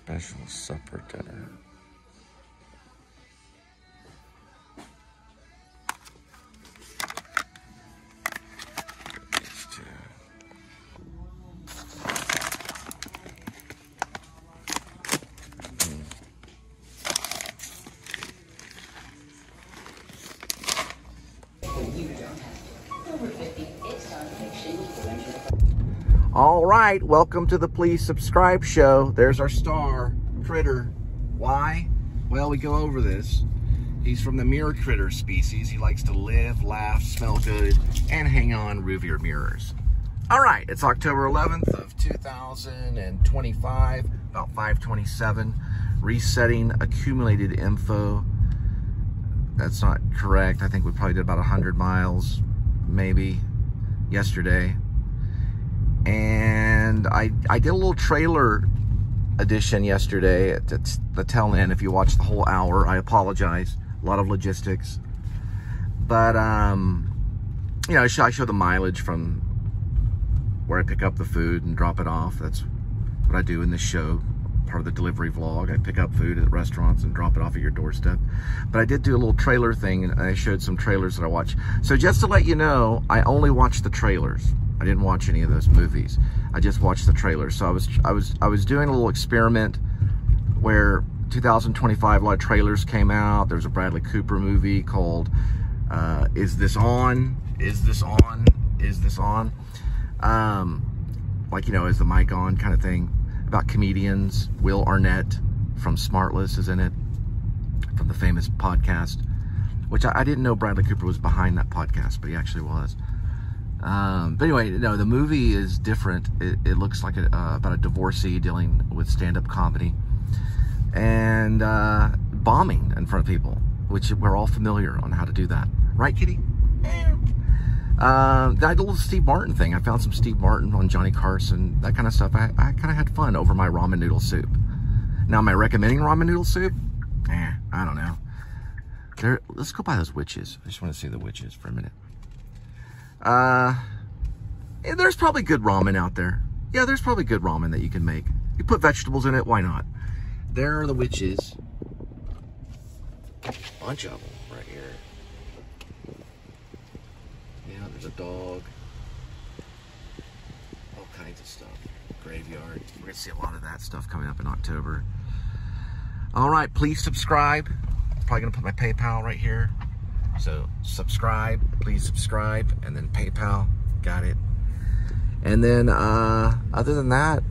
Special supper dinner. These two. All right, welcome to the Please Subscribe show. There's our star, Critter. Why? Well, we go over this. He's from the mirror critter species. He likes to live, laugh, smell good, and hang on rearview mirrors. All right, it's October 11th of 2025, about 5:27. Resetting accumulated info. That's not correct. I think we probably did about 100 miles, maybe, yesterday. And I did a little trailer edition yesterday at the tail end. If you watched the whole hour, I apologize. A lot of logistics. But, you know, I show the mileage from where I pick up the food and drop it off. That's what I do in this show, part of the delivery vlog. I pick up food at restaurants and drop it off at your doorstep. But I did do a little trailer thing, and I showed some trailers that I watched. So just to let you know, I only watched the trailers. I didn't watch any of those movies. I just watched the trailers. So I was doing a little experiment where 2025 a lot of trailers came out. There was a Bradley Cooper movie called Is This On? Is This On? Is This On? Like, you know, is the mic on kind of thing, about comedians. Will Arnett from Smartless is in it, from the famous podcast, which I didn't know Bradley Cooper was behind that podcast, but he actually was. But anyway, no, the movie is different. It looks like about a divorcee dealing with stand-up comedy and bombing in front of people, which we're all familiar on how to do that. Right, Kitty? I did a little Steve Martin thing. I found some Steve Martin on Johnny Carson, that kind of stuff. I kind of had fun over my ramen noodle soup. Now, am I recommending ramen noodle soup? I don't know. Let's go by those witches. I just want to see the witches for a minute. There's probably good ramen out there. Yeah, there's probably good ramen that you can make. You put vegetables in it, why not? There are the witches. Bunch of them right here. Yeah, there's a dog. All kinds of stuff. Graveyard. We're gonna see a lot of that stuff coming up in October. All right, please subscribe. Probably gonna put my PayPal right here. So subscribe, please subscribe, and then PayPal, got it. And then other than that,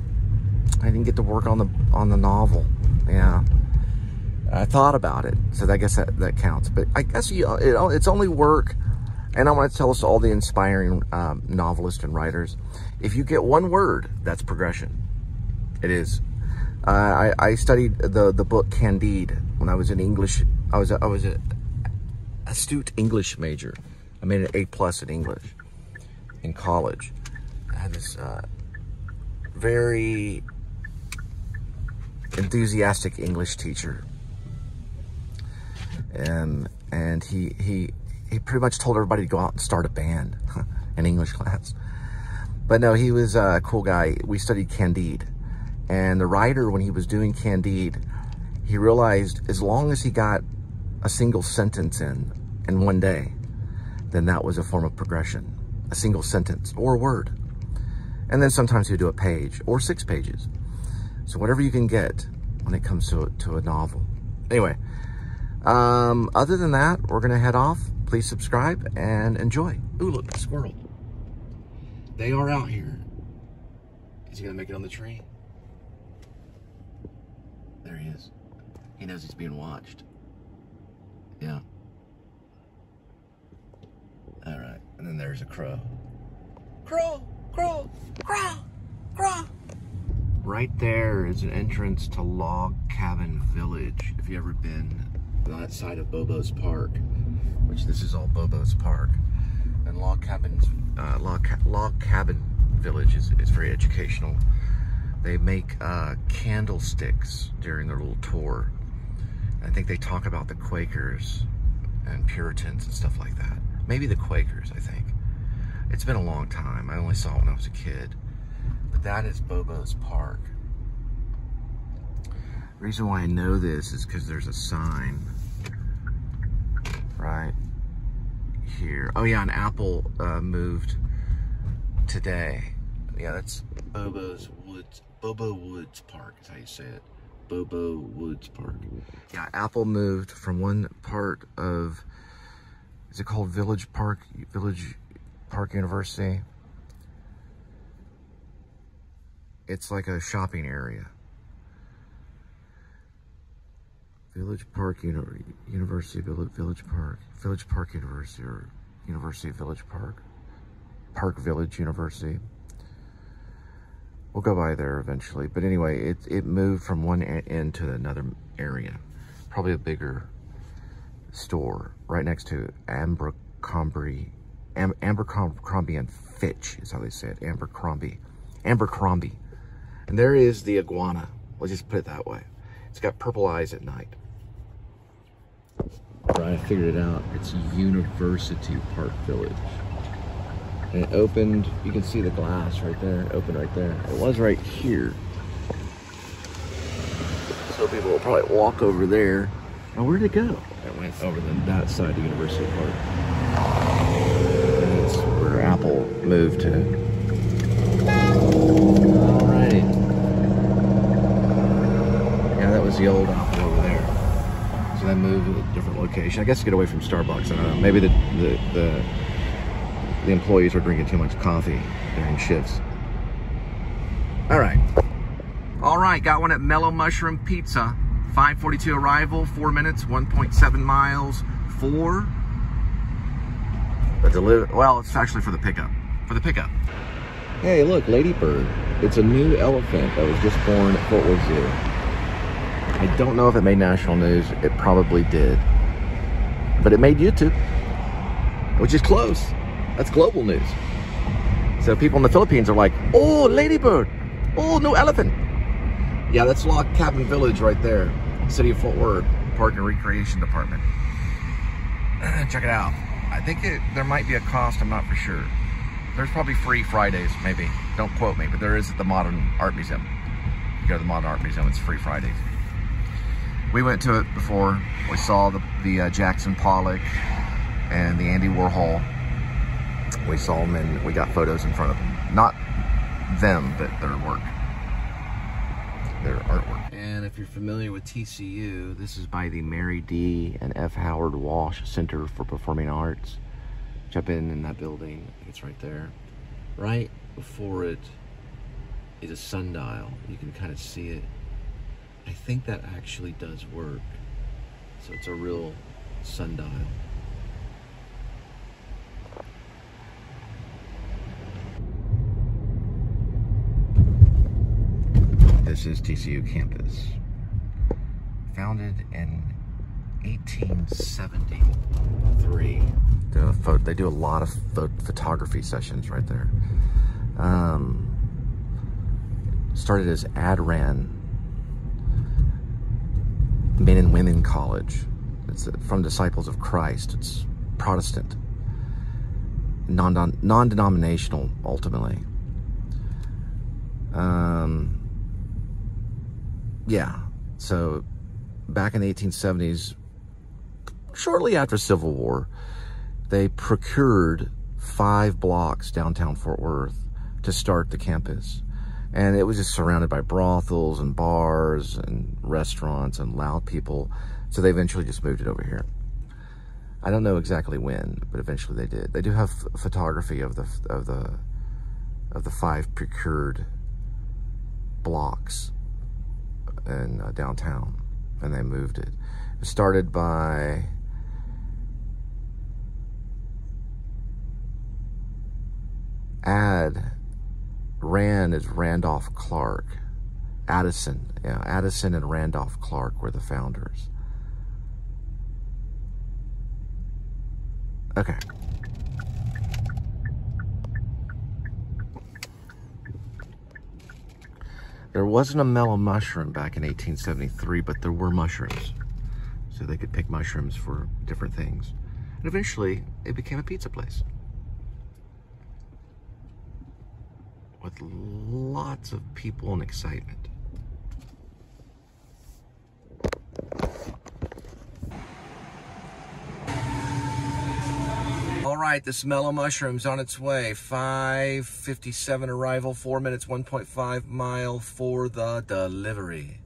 I didn't get to work on the novel. Yeah, I thought about it, so I guess that counts. But I guess it's only work, and I want to tell us all the inspiring novelists and writers. If you get one word, that's progression. It is. I studied the book Candide when I was in English. I was a astute English major. I made an A+ in English in college. I had this very enthusiastic English teacher, and he pretty much told everybody to go out and start a band in English class. But no, he was a cool guy. We studied Candide, and the writer, when he was doing Candide, he realized as long as he got a single sentence in one day, then that was a form of progression. A single sentence or a word. And then sometimes you do a page or 6 pages. So whatever you can get when it comes to a novel. Anyway, other than that, we're gonna head off. Please subscribe and enjoy. Ooh, look, a squirrel. They are out here. Is he gonna make it on the tree? There he is. He knows he's being watched. Yeah. All right, and then there's a crow. Crow, crow, crow, crow. Right there is an entrance to Log Cabin Village. If you've ever been on that side of Bobo's Park, which this is all Bobo's Park, and Log Cabin Village is very educational. They make candlesticks during their little tour. I think they talk about the Quakers and Puritans and stuff like that. Maybe the Quakers, I think. It's been a long time. I only saw it when I was a kid. But that is Bobo's Park. The reason why I know this is because there's a sign right here. Oh yeah, an Apple moved today. Yeah, that's Bobo Woods Park is how you say it. Bobo Woods Park. Yeah, Apple moved from one part of, is it called Village Park University? It's like a shopping area. Village Park University, Village Park University, or University of Village Park. Park Village University. We'll go by there eventually. But anyway, it moved from one end to another area. Probably a bigger store right next to Abercrombie and Fitch is how they say it. Abercrombie. And there is the iguana. Let's just put it that way. It's got purple eyes at night. Right, I figured it out. It's University Park Village. And it opened, you can see the glass right there. It opened right there. It was right here. So people will probably walk over there. Oh, where'd it go? It went over that side of University Park. That's where Apple moved to. Alrighty. Yeah, that was the old Apple over there. So they moved to a different location. I guess to get away from Starbucks. I don't know. Maybe the employees were drinking too much coffee during shifts. All right, got one at Mellow Mushroom Pizza. 5:42 arrival, 4 minutes, 1.7 miles for the delivery. Well, it's actually for the pickup. Hey, look, Ladybird. It's a new elephant that was just born at Fort Worth Zoo. I don't know if it made national news. It probably did. But it made YouTube, which is close. That's global news. So people in the Philippines are like, oh, Ladybird. Oh, new elephant. Yeah, that's Log Cabin Village right there. City of Fort Worth, Park and Recreation Department. Check it out. I think there might be a cost, I'm not for sure. There's probably free Fridays, maybe. Don't quote me, but there is at the Modern Art Museum. You go to the Modern Art Museum, it's free Fridays. We went to it before. We saw the Jackson Pollock and the Andy Warhol. We saw them and we got photos in front of them. Not them, but their work. Their artwork. And if you're familiar with TCU, this is by the Mary D. and F. Howard Walsh Center for Performing Arts. Which I've been in that building. I think it's right there. Right before it is a sundial. You can kind of see it. I think that actually does work. So it's a real sundial. This is TCU campus. Founded in 1873. They do a lot of photography sessions right there. Started as Adran Men and Women College. It's from Disciples of Christ. It's Protestant, non-denominational ultimately. Yeah, so back in the 1870s, shortly after Civil War, they procured 5 blocks downtown Fort Worth to start the campus. And it was just surrounded by brothels and bars and restaurants and loud people. So they eventually just moved it over here. I don't know exactly when, but eventually they did. They do have photography of the 5 procured blocks in downtown, and they moved it. It was started by ran as Randolph Clark. Addison and Randolph Clark were the founders. Okay. There wasn't a Mellow Mushroom back in 1873, but there were mushrooms. So they could pick mushrooms for different things. And eventually, it became a pizza place. With lots of people and excitement. All right, this Mellow Mushroom's on its way. 5:57 arrival, 4 minutes, 1.5 mile for the delivery.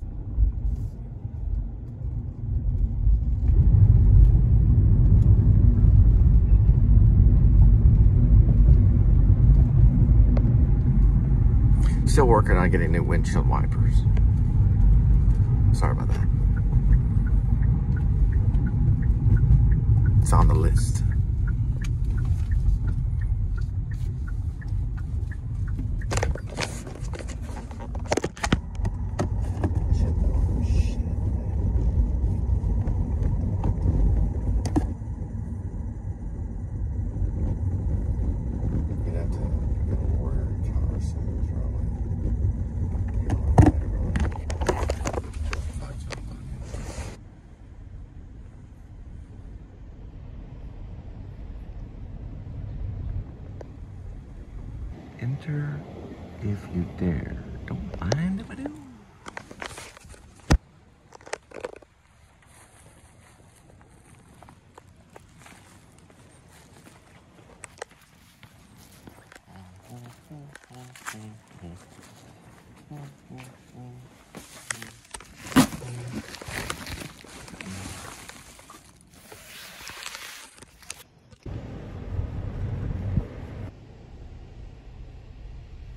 Still working on getting new windshield wipers. Sorry about that. It's on the list. Enter if you dare. Don't mind if I do.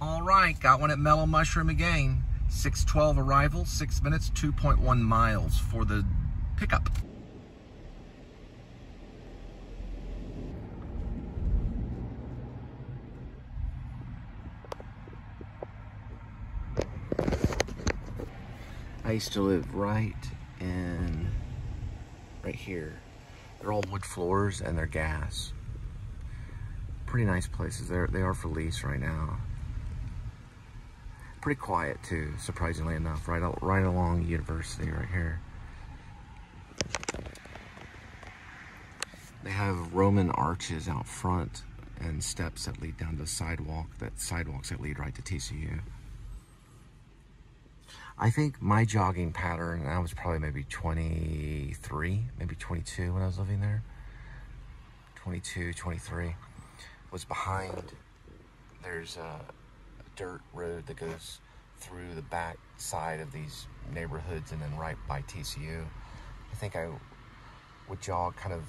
All right, got one at Mellow Mushroom again. 6:12 arrival, 6 minutes, 2.1 miles for the pickup. I used to live right here. They're all wood floors and they're gas. Pretty nice places. They are for lease right now. Pretty quiet too, surprisingly enough. Right along University right here. They have Roman arches out front and steps that lead down to the sidewalks that lead right to TCU. I think my jogging pattern, I was probably maybe 23, maybe 22 when I was living there. 22, 23. Was behind, there's a dirt road that goes through the back side of these neighborhoods and then right by TCU. I think I would jog kind of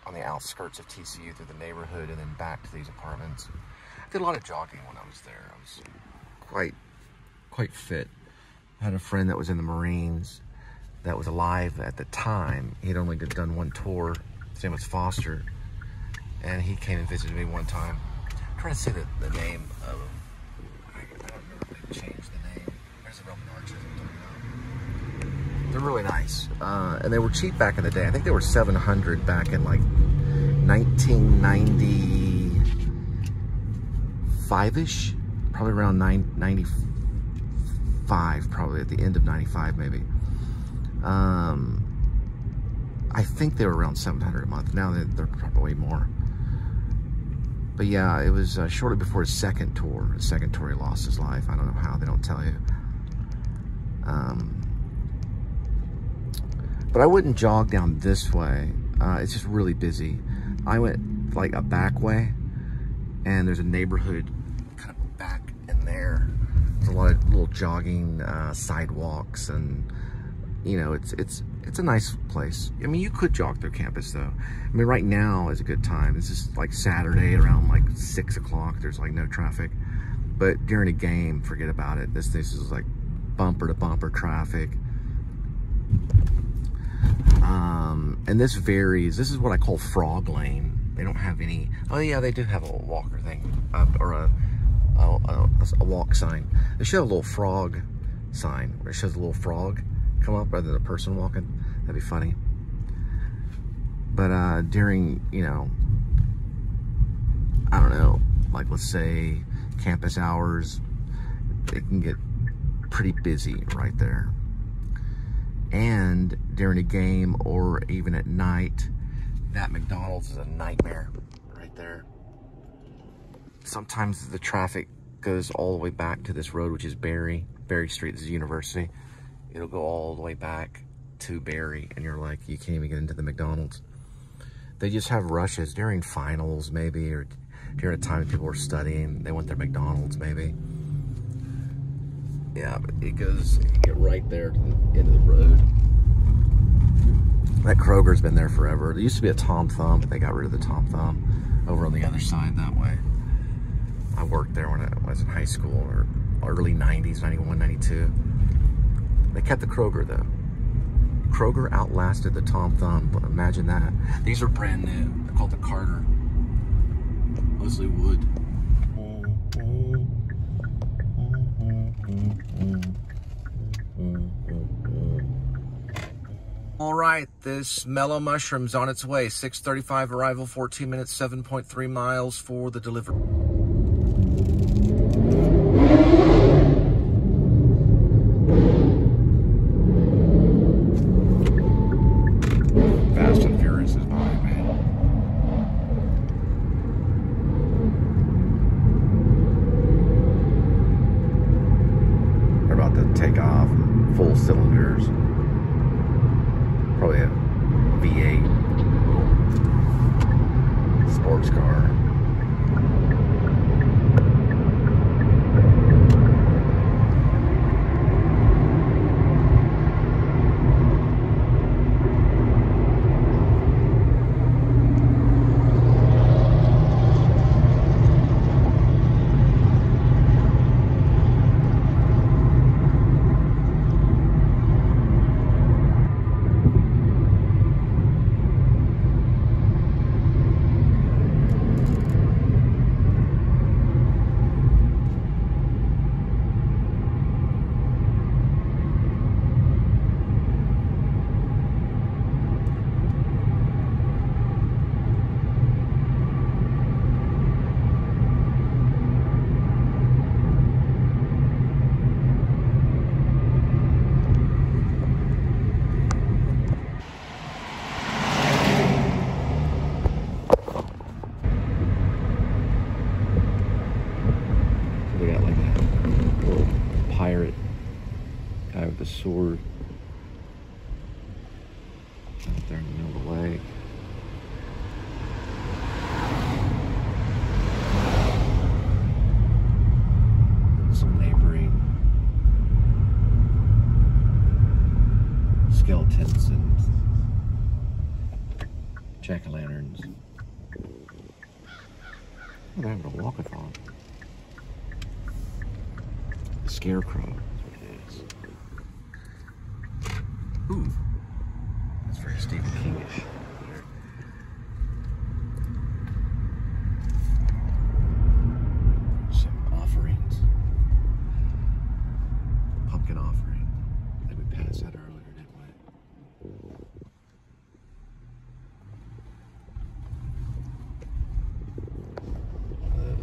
on the outskirts of TCU through the neighborhood and then back to these apartments. I did a lot of jogging when I was there. I was quite fit. I had a friend that was in the Marines that was alive at the time. He'd only done one tour. His name was Foster. And he came and visited me one time. I'm trying to say the name of him. I don't remember if they changed the name. There's the Roman arches. They're really nice. And they were cheap back in the day. I think they were $700 back in like 1995-ish. Probably around 95, probably at the end of 95 maybe. I think they were around $700 a month. Now they're probably more. But yeah, it was shortly before his second tour. His second tour, he lost his life. I don't know how, they don't tell you. But I wouldn't jog down this way. It's just really busy. I went like a back way, and there's a neighborhood kind of back in there. There's a lot of little jogging sidewalks, and you know, it's a nice place. I mean, you could jog through campus though. I mean, right now is a good time. This is like Saturday around like 6 o'clock. There's like no traffic. But during a game, forget about it. This is like bumper to bumper traffic. And this varies. This is what I call frog lane. They don't have any. Oh yeah, they do have a walker thing, or a walk sign. They should have a little frog sign where it shows a little frog come up rather than a person walking. That'd be funny. But during, you know, I don't know, like let's say campus hours, it can get pretty busy right there. And during a game or even at night, that McDonald's is a nightmare right there. Sometimes the traffic goes all the way back to this road, which is Berry Street. This is University. It'll go all the way back to Berry, and you're like, you can't even get into the McDonald's. They just have rushes during finals, maybe, or during a time that people were studying. They want their McDonald's, maybe. Yeah, but it goes, you get right there to the end of the road. That Kroger's been there forever. There used to be a Tom Thumb, but they got rid of the Tom Thumb over on the other side that way. I worked there when I was in high school, or early 90s, 91, 92. They kept the Kroger, though. Kroger outlasted the Tom Thumb, but imagine that. These are brand new. They're called the Carter. Leslie Wood. All right, this Mellow Mushroom's on its way. 6:35 arrival, 14 minutes, 7.3 miles for the delivery. Fast and Furious is behind me. They're about to take off, full cylinders. Probably a V8 sports car. The sword out there in the middle of the lake. Some neighboring skeletons and jack-o'-lanterns. Oh, they're having a walk-a-thon. The Scarecrow. Ooh, that's very Stephen Kingish. Some offerings. Pumpkin offering. I think we passed that earlier, didn't we?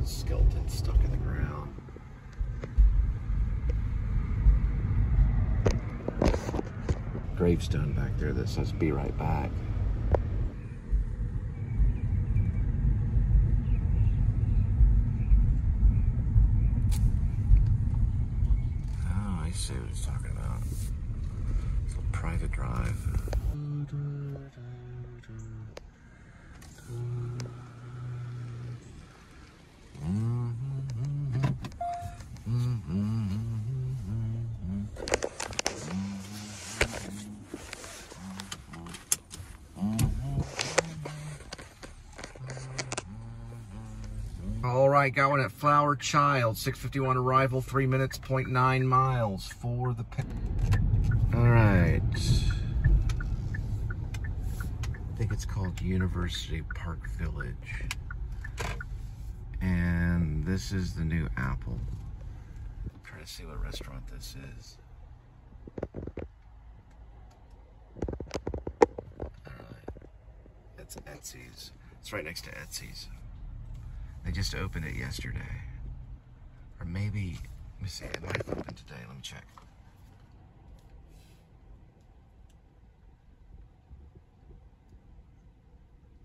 The skeleton stuck in the ground. Gravestone back there that says "Be right back." Oh, I see what he's talking about. It's a private drive. All right, got one at Flower Child, 6:51 arrival, 3 minutes, 0.9 miles for the pick. All right. I think it's called University Park Village. And this is the new Apple. I'm trying to see what restaurant this is. It's Etsy's. It's right next to Etsy's. They just opened it yesterday. Or maybe, let me see, it might have opened today. Let me check.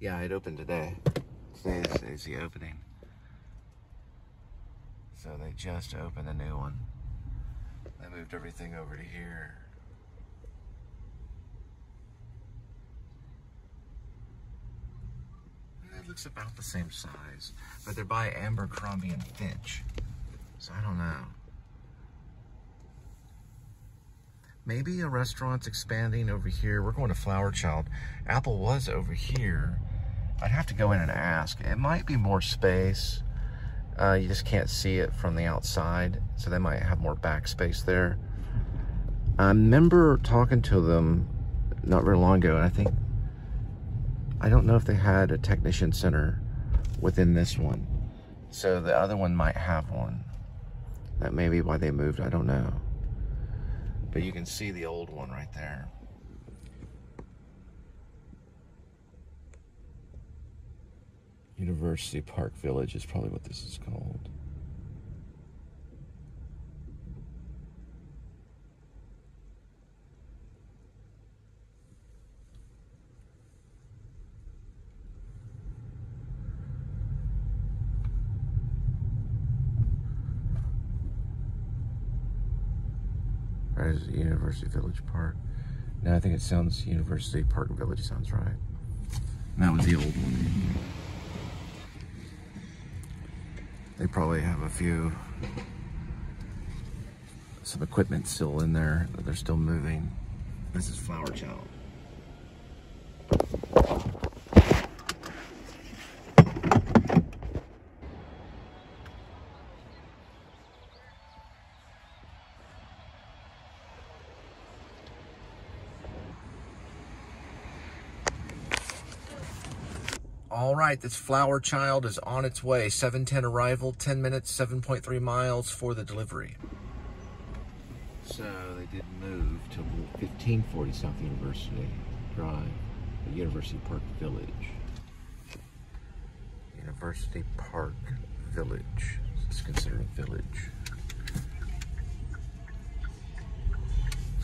Yeah, it opened today. Today's the opening. So they just opened a new one. They moved everything over to here. it looks about the same size, but they're by Abercrombie and Fitch. So I don't know. Maybe a restaurant's expanding over here. We're going to Flower Child. Apple was over here. I'd have to go in and ask. It might be more space. You just can't see it from the outside, so they might have more backspace there. I remember talking to them not very long ago, and I don't know if they had a technician center within this one. So the other one might have one. That may be why they moved, I don't know. But you can see the old one right there. University Park Village is probably what this is called. Or is it University Village Park? No, I think it sounds University Park Village sounds right. And that was the old one. They probably have some equipment still in there that they're still moving. This is Flower Child. All right, this Flower Child is on its way. 7:10 arrival, 10 minutes, 7.3 miles for the delivery. So they did move to 1540 South University Drive, University Park Village. University Park Village. It's considered a village.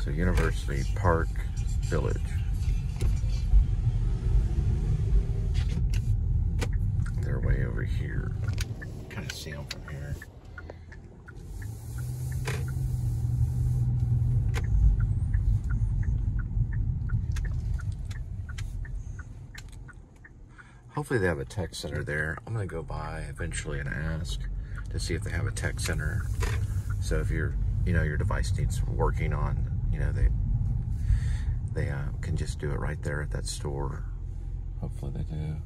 So University Park Village. They're way over here. Kind of see them from here. Hopefully they have a tech center there. I'm gonna go by eventually and ask to see if they have a tech center. So if your device needs working on, they can just do it right there at that store. Hopefully they do.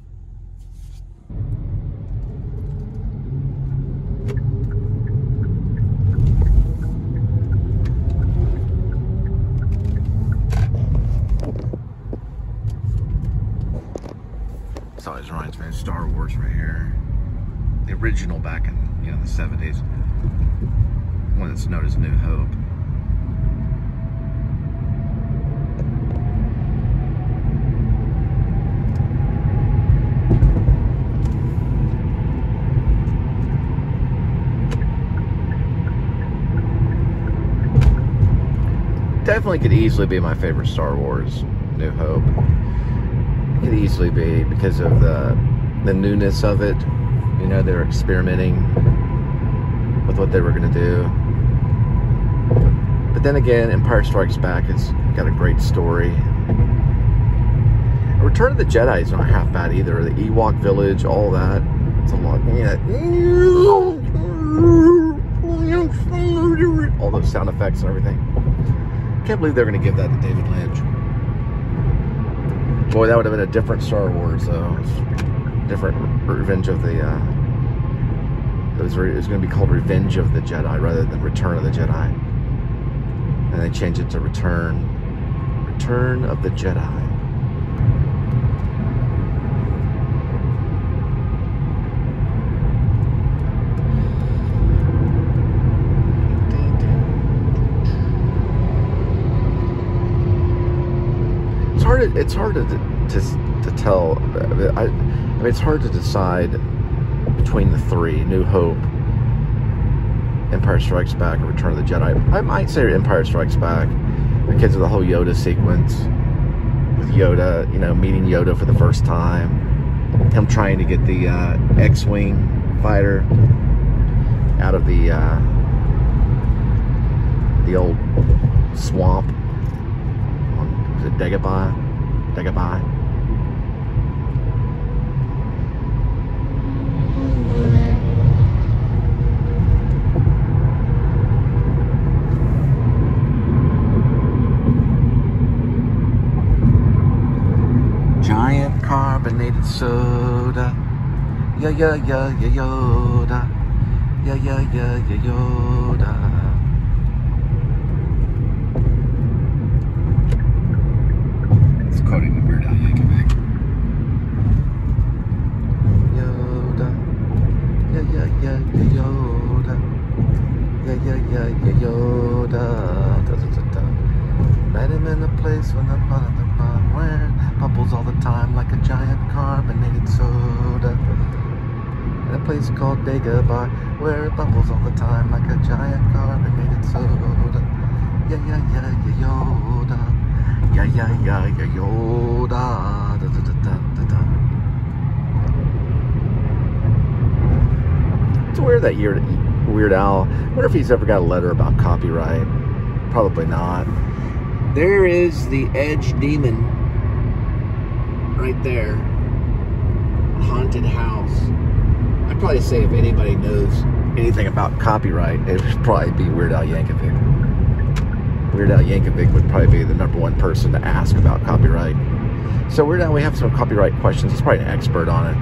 This always reminds me of Star Wars right here. The original back in, the 70s. One that's known as New Hope. Definitely could easily be my favorite Star Wars, New Hope. It could easily be because of the newness of it. They're experimenting with what they were going to do. But then again, Empire Strikes Back has got a great story. Return of the Jedi is not half bad either. The Ewok Village, all that. It's a lot. All those sound effects and everything. Can't believe they're going to give that to David Lynch. Boy, that would have been a different Star Wars, though. Different Revenge of the... It was going to be called Revenge of the Jedi rather than Return of the Jedi. And they changed it to Return of the Jedi. It's hard to tell. I mean, it's hard to decide between the three: New Hope, Empire Strikes Back, and Return of the Jedi. I might say Empire Strikes Back because of the whole Yoda sequence with Yoda, meeting Yoda for the first time, him trying to get the X-wing fighter out of the old swamp. Was it Dagobah? Yoda. Yeah, yeah, yeah, yeah, Yoda. Yeah, yeah, yeah, yeah, Yoda. It's quoting the Weird Al Yankovic. Yoda. Yeah, yeah, yeah, yeah, Yoda. Yeah, yeah, yeah, yeah, Yoda. Da, da, da, da. Met him in a place when the bun where bubbles all the time like a giant carbonated soda. In a place called Dagobah where it bubbles all the time like a giant carbonated soda. Yeah, yeah, yeah, yeah, Yoda. Yeah, yeah, yeah, yeah, Yoda. Da, da, da, da, da, da. It's weird that Weird Al. I wonder if he's ever got a letter about copyright. Probably not. There is the Edge Demon right there. Haunted house. I'd probably say if anybody knows anything about copyright, it would probably be Weird Al Yankovic. Weird Al Yankovic would probably be the #1 person to ask about copyright. So Weird Al, we have some copyright questions. He's probably an expert on it.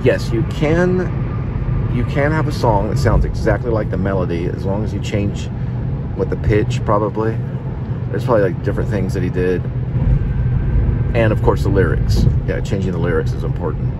Yes, you can have a song that sounds exactly like the melody as long as you change what the pitch probably. There's probably like different things that he did. And of course the lyrics. Yeah, changing the lyrics is important.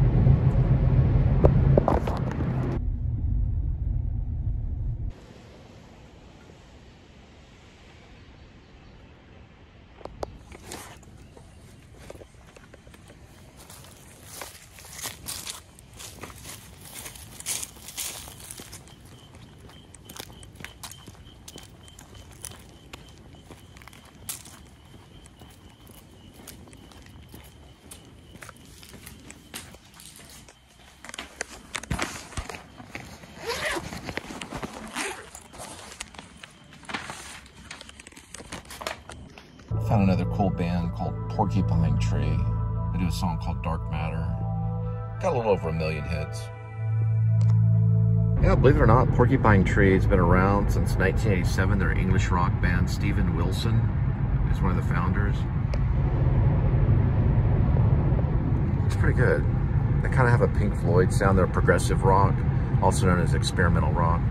Found another cool band called Porcupine Tree. They do a song called Dark Matter. Got a little over 1 million hits. Yeah, believe it or not, Porcupine Tree has been around since 1987. They're an English rock band. Steven Wilson is one of the founders. It's pretty good. They kind of have a Pink Floyd sound. They're progressive rock, also known as experimental rock.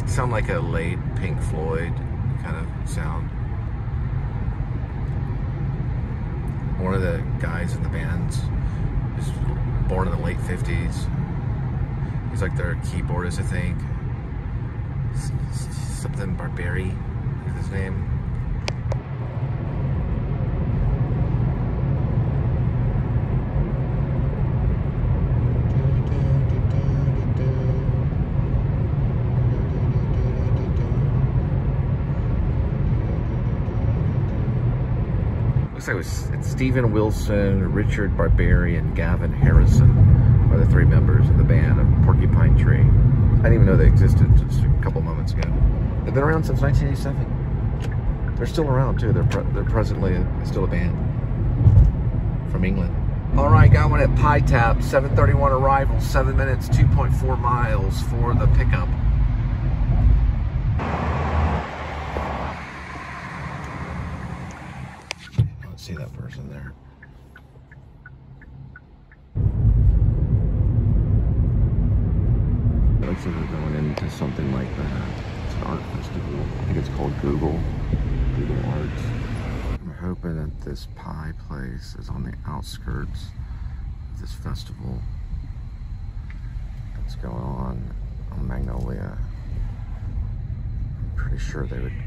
Sound like a late Pink Floyd kind of sound. One of the guys in the band is born in the late 50s. He's like their keyboardist, I think. Something Barberi is his name. Looks like it's Steven Wilson, Richard Barberi, and Gavin Harrison are the 3 members of the band of Porcupine Tree. I didn't even know they existed just a couple moments ago. They've been around since 1987. They're still around too. They're presently still a band from England. All right, got one at Pie Tap, 7:31 arrival, 7 minutes, 2.4 miles for the pickup. See that person there. Looks like we're going into something like that. It's an art festival. I think it's called Google Arts. I'm hoping that this pie place is on the outskirts of this festival that's going on Magnolia. I'm pretty sure they would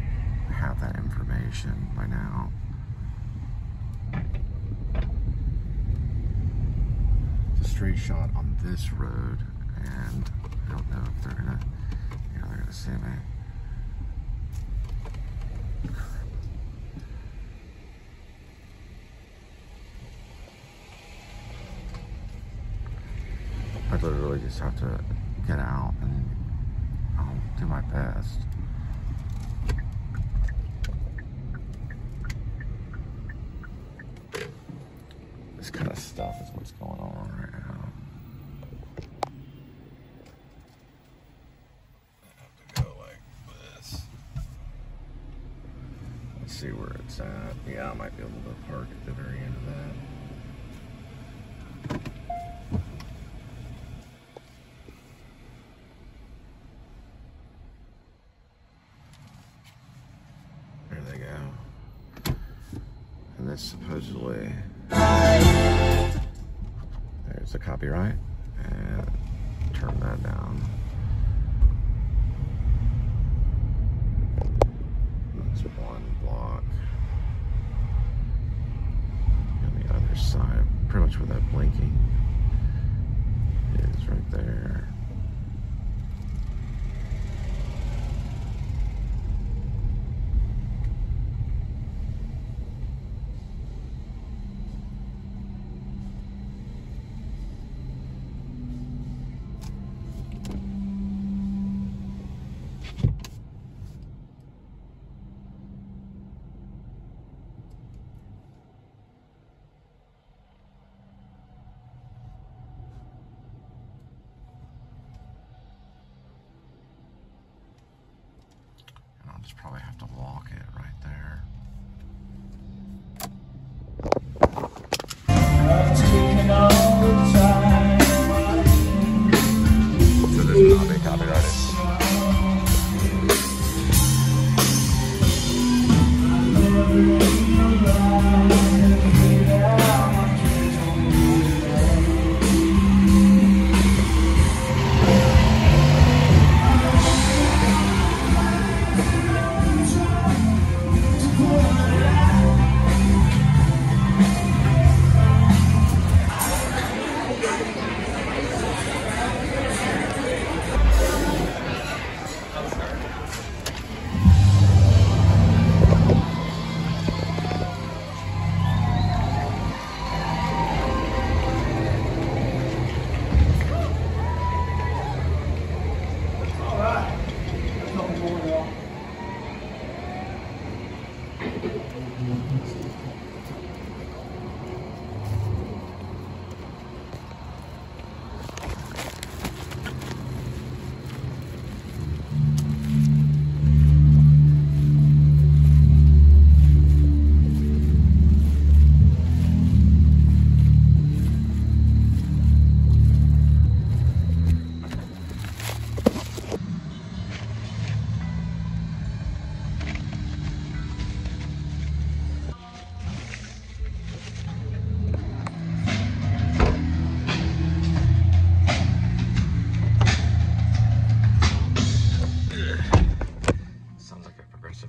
have that information by now. It's a straight shot on this road, and I don't know if they're gonna, they're gonna see me. I literally just have to get out and I'll do my best. This kind of stuff is what's going on right now. see where it's at. Yeah, I might be able to park at the very end of that. There they go. And that's supposedly, there's the copyright, and turn that down. That's one block. On the other side, pretty much where that blinking is right there. Just probably have to lock it right there. So this is not being copyrighted.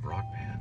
Rock band.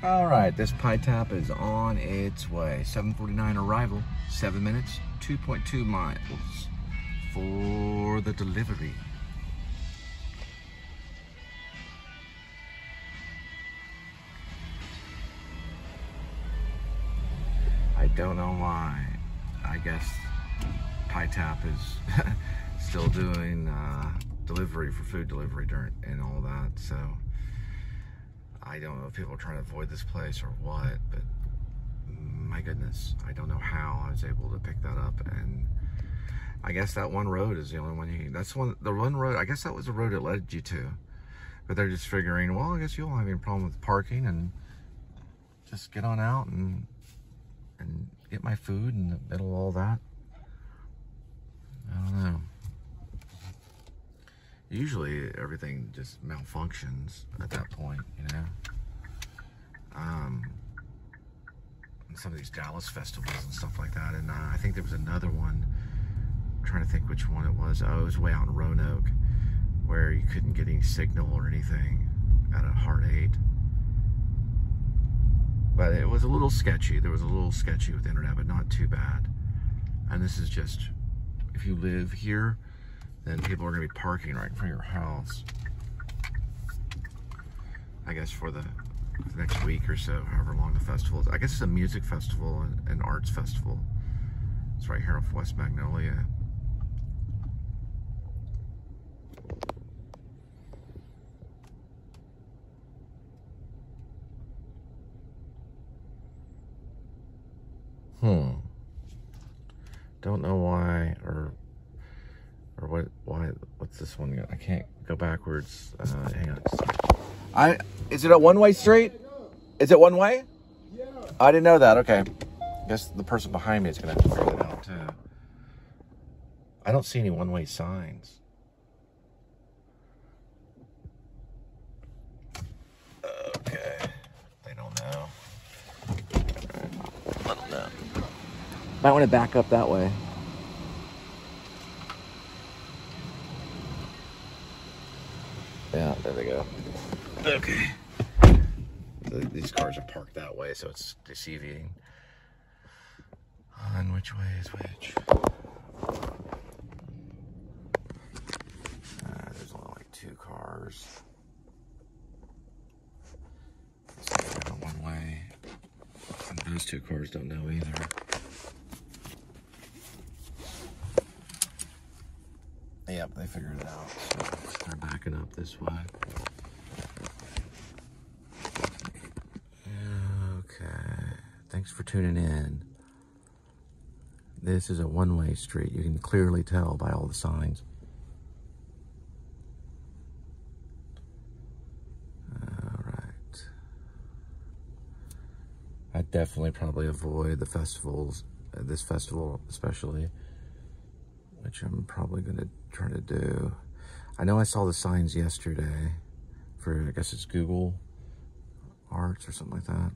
All right, this pie tap is on its way. 7:49 arrival, 7 minutes, 2.2 miles for the delivery. don't know why. I guess Pie Tap is still doing delivery for food delivery and all that. So I don't know if people are trying to avoid this place or what, but my goodness, I don't know how I was able to pick that up. And I guess that one road is the only one you can, the one road, I guess that was the road it led you to. But they're just figuring, well, I guess you don't have any problem with parking, and just get on out and get my food in the middle of all that. I don't know. Usually everything just malfunctions at that point, you know. Some of these Dallas festivals and stuff like that. And I think there was another one, I'm trying to think which one it was. Oh, it was way out in Roanoke, where you couldn't get any signal or anything at a hard 8. But it was a little sketchy. There was a little sketchy with the internet, but not too bad. And this is just, if you live here, then people are going to be parking right in front of your house. I guess for the next week or so, however long the festival is. I guess it's a music festival and arts festival. It's right here off West Magnolia. Don't know why or what's this one? I can't go backwards. Hang on. Is it a one-way street? Is it one way? Yeah. I didn't know that. Okay. I guess the person behind me is gonna have to figure that out too. I don't see any one-way signs. Okay. They don't know. Let them know. Might want to back up that way. Yeah, there they go. Okay. These cars are parked that way, so it's deceiving on which way is which. There's only like 2 cars. So one way. And those 2 cars don't know either. Yep, they figured it out. So they're backing up this way. Okay. Thanks for tuning in. This is a one-way street. You can clearly tell by all the signs. All right. I'd definitely probably avoid the festivals, this festival especially, which I'm probably going to try to do. I know I saw the signs yesterday for, I guess it's Google Arts or something like that.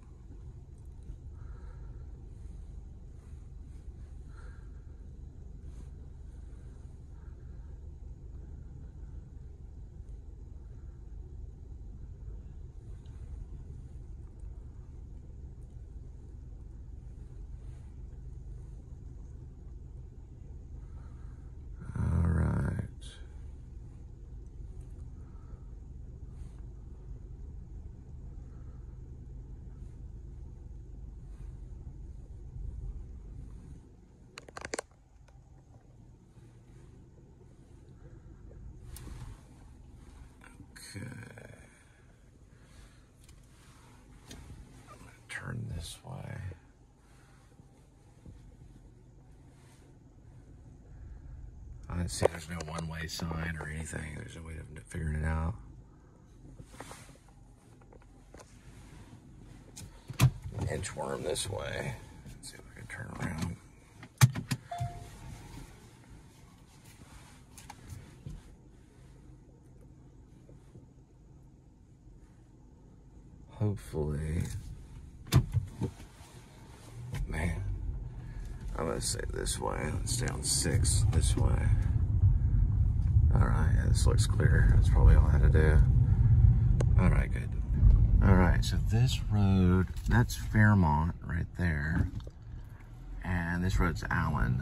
Turn this way. I didn't see there's no one-way sign or anything. There's a way of figuring it out. Inchworm this way. Let's see if I can turn around. Hopefully, man, I'm gonna say this way. Let's stay on 6 this way. All right, yeah, this looks clear. That's probably all I had to do. All right, good. All right, so this road, that's Fairmont right there, and this road's Allen.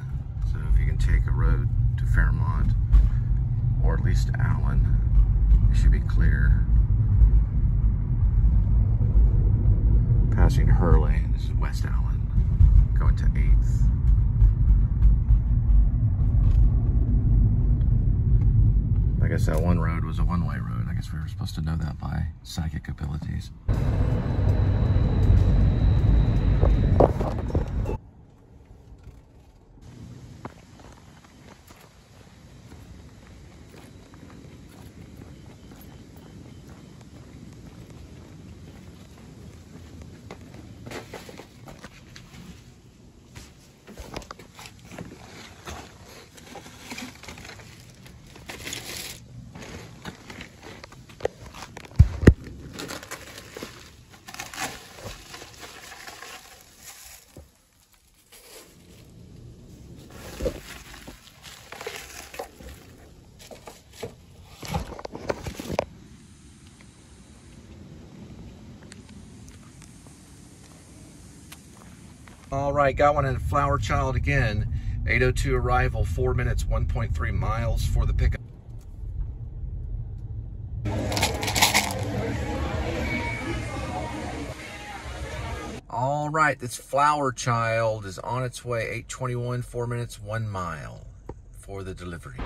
So if you can take a road to Fairmont, or at least Allen, it should be clear. Passing Hurley, this is West Allen, going going to 8th. I guess that one road was a one-way road. I guess we were supposed to know that by psychic abilities. All right, got one in Flower Child again. 8:02 arrival, 4 minutes, 1.3 miles for the pickup. All right, this Flower Child is on its way. 8:21, 4 minutes, 1 mile for the delivery.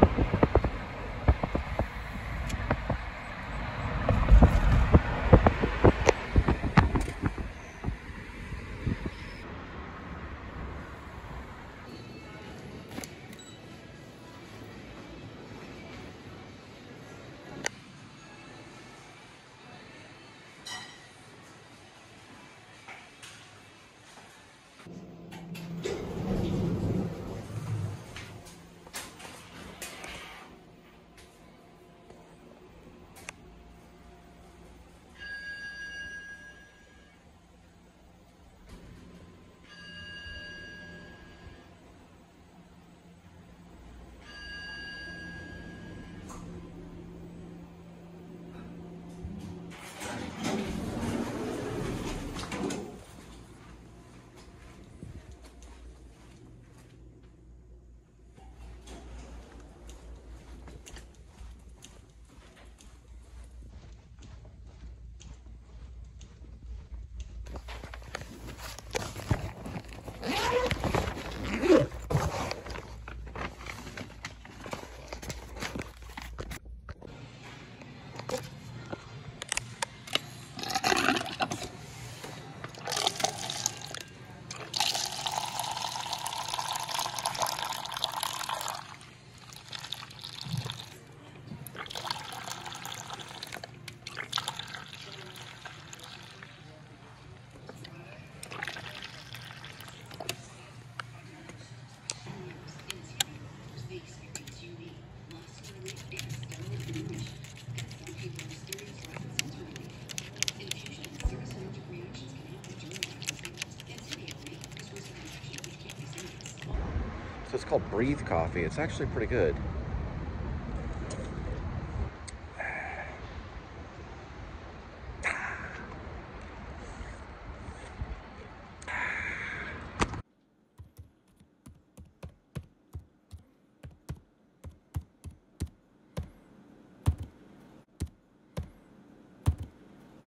So it's called Breathe Coffee. It's actually pretty good.